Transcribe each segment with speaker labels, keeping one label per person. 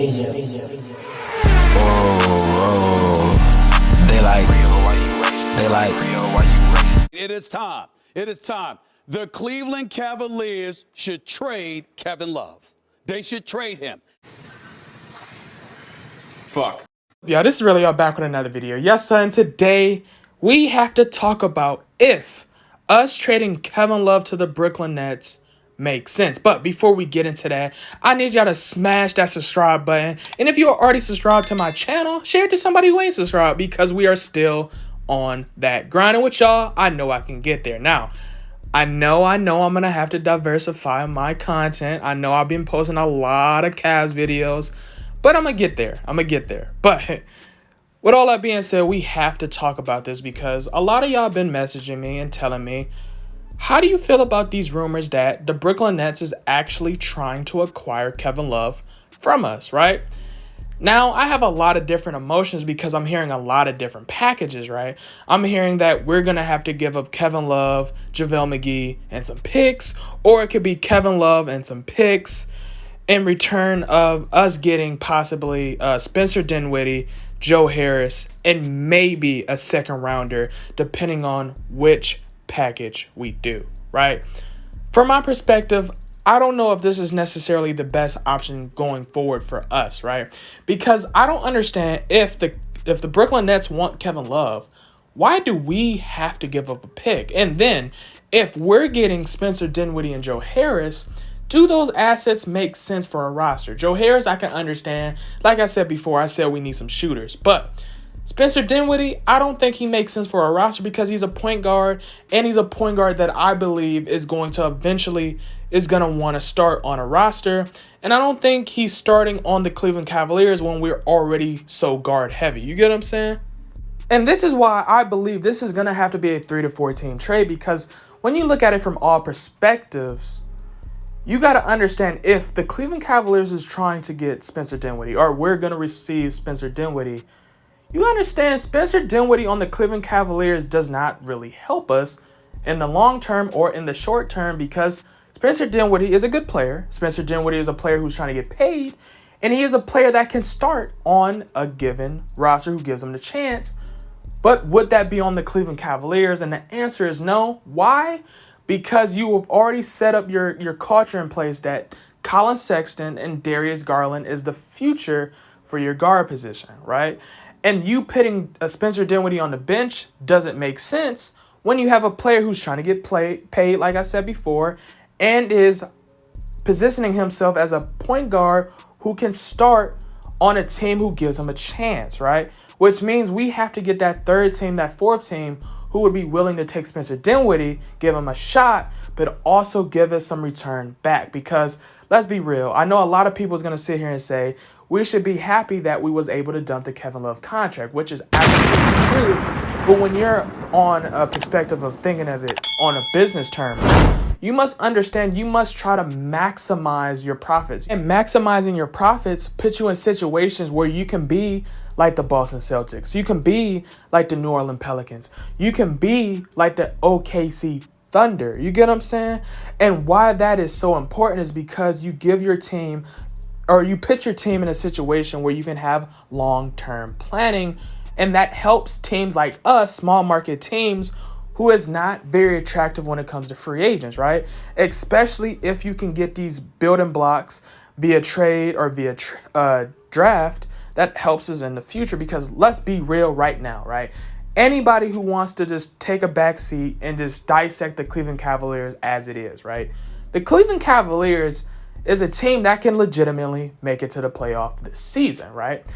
Speaker 1: It is time. It is time. The Cleveland Cavaliers should trade Kevin Love. They should trade him.
Speaker 2: Fuck. Yeah, this is Relly. I'm back with another video. Yes, son. Today, we have to talk about if us trading Kevin Love to the Brooklyn Nets makes sense. But before we get into that, I need y'all to smash that subscribe button. And if you are already subscribed to my channel, share it to somebody who ain't subscribed, because we are still on that grinding with y'all. I know I can get there. Now, I know I'm going to have to diversify my content. I know I've been posting a lot of Cavs videos, but I'm going to get there. But with all that being said, we have to talk about this because a lot of y'all been messaging me and telling me, how do you feel about these rumors that the Brooklyn Nets is actually trying to acquire Kevin Love from us, right? Now, I have a lot of different emotions because I'm hearing a lot of different packages, right? I'm hearing that we're going to have to give up Kevin Love, JaVale McGee, and some picks, or it could be Kevin Love and some picks in return of us getting possibly Spencer Dinwiddie, Joe Harris, and maybe a second rounder, depending on which package we do, right? From my perspective, I don't know if this is necessarily the best option going forward for us, right? Because I don't understand if the Brooklyn Nets want Kevin Love, why do we have to give up a pick? And then if we're getting Spencer Dinwiddie and Joe Harris, do those assets make sense for a roster? Joe Harris, I can understand. Like I said before, I said we need some shooters. But Spencer Dinwiddie, I don't think he makes sense for a roster because he's a point guard, and he's a point guard that I believe is going to want to start on a roster. And I don't think he's starting on the Cleveland Cavaliers when we're already so guard heavy. You get what I'm saying? And this is why I believe this is going to have to be a 3 to 4 team trade, because when you look at it from all perspectives, you got to understand if the Cleveland Cavaliers is trying to get Spencer Dinwiddie, or we're going to receive Spencer Dinwiddie, you understand Spencer Dinwiddie on the Cleveland Cavaliers does not really help us in the long term or in the short term, because Spencer Dinwiddie is a good player. Spencer Dinwiddie is a player who's trying to get paid, and he is a player that can start on a given roster who gives him the chance. But would that be on the Cleveland Cavaliers? And the answer is no. Why? Because you have already set up your culture in place that Colin Sexton and Darius Garland is the future for your guard position, right? And you pitting Spencer Dinwiddie on the bench doesn't make sense when you have a player who's trying to get paid, like I said before, and is positioning himself as a point guard who can start on a team who gives him a chance, right? Which means we have to get that third team, that fourth team, who would be willing to take Spencer Dinwiddie, give him a shot, but also give us some return back. Because let's be real, I know a lot of people is going to sit here and say, we should be happy that we was able to dump the Kevin Love contract, which is absolutely true. But when you're on a perspective of thinking of it on a business term, you must understand you must try to maximize your profits. And maximizing your profits puts you in situations where you can be like the Boston Celtics. You can be like the New Orleans Pelicans. You can be like the OKC Thunder. You get what I'm saying? And why that is so important is because you give your team, or you put your team in a situation where you can have long-term planning, and that helps teams like us, small market teams, who is not very attractive when it comes to free agents, right? Especially if you can get these building blocks via trade or via draft, that helps us in the future. Because let's be real right now, right? Anybody who wants to just take a back seat and just dissect the Cleveland Cavaliers as it is, right? The Cleveland Cavaliers is a team that can legitimately make it to the playoff this season, right?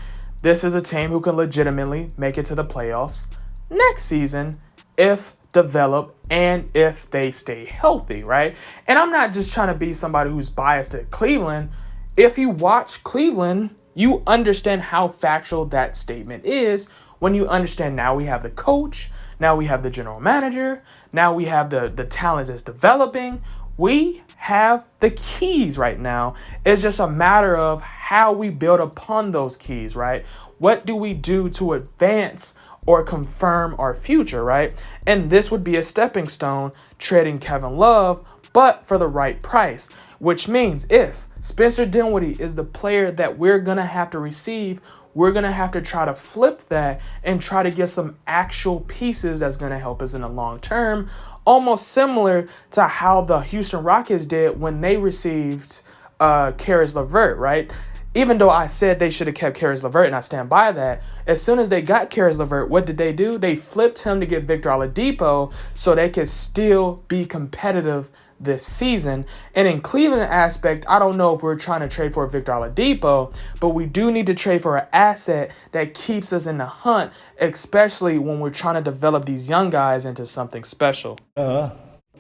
Speaker 2: This is a team who can legitimately make it to the playoffs next season if develop and if they stay healthy, right? And I'm not just trying to be somebody who's biased to Cleveland. If you watch Cleveland, you understand how factual that statement is when you understand now we have the coach, now we have the general manager, now we have the talent that's developing. We have the keys right now. It's just a matter of how we build upon those keys, right? What do we do to advance or confirm our future, right? And this would be a stepping stone, trading Kevin Love, but for the right price. which means if Spencer Dinwiddie is the player that we're going to have to receive, we're going to have to try to flip that and try to get some actual pieces that's going to help us in the long term, almost similar to how the Houston Rockets did when they received Caris LeVert, right? Even though I said they should have kept Caris LeVert, and I stand by that, as soon as they got Caris LeVert, what did they do? They flipped him to get Victor Oladipo so they could still be competitive this season. And in Cleveland aspect, I don't know if we're trying to trade for Victor Oladipo, but we do need to trade for an asset that keeps us in the hunt, especially when we're trying to develop these young guys into something special.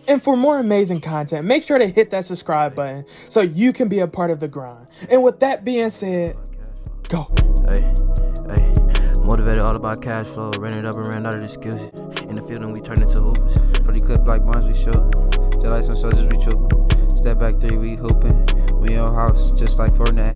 Speaker 2: And for more amazing content, make sure to hit that subscribe button so you can be a part of the grind. And with that being said, go.
Speaker 3: Motivated all about cash flow, ran it up and ran out of the skills. In the field and we turn into hoopers. For the clip like bonds we shoot. Just like some soldiers we trooping. Step back three, we hooping. We in your house just like Fortnite.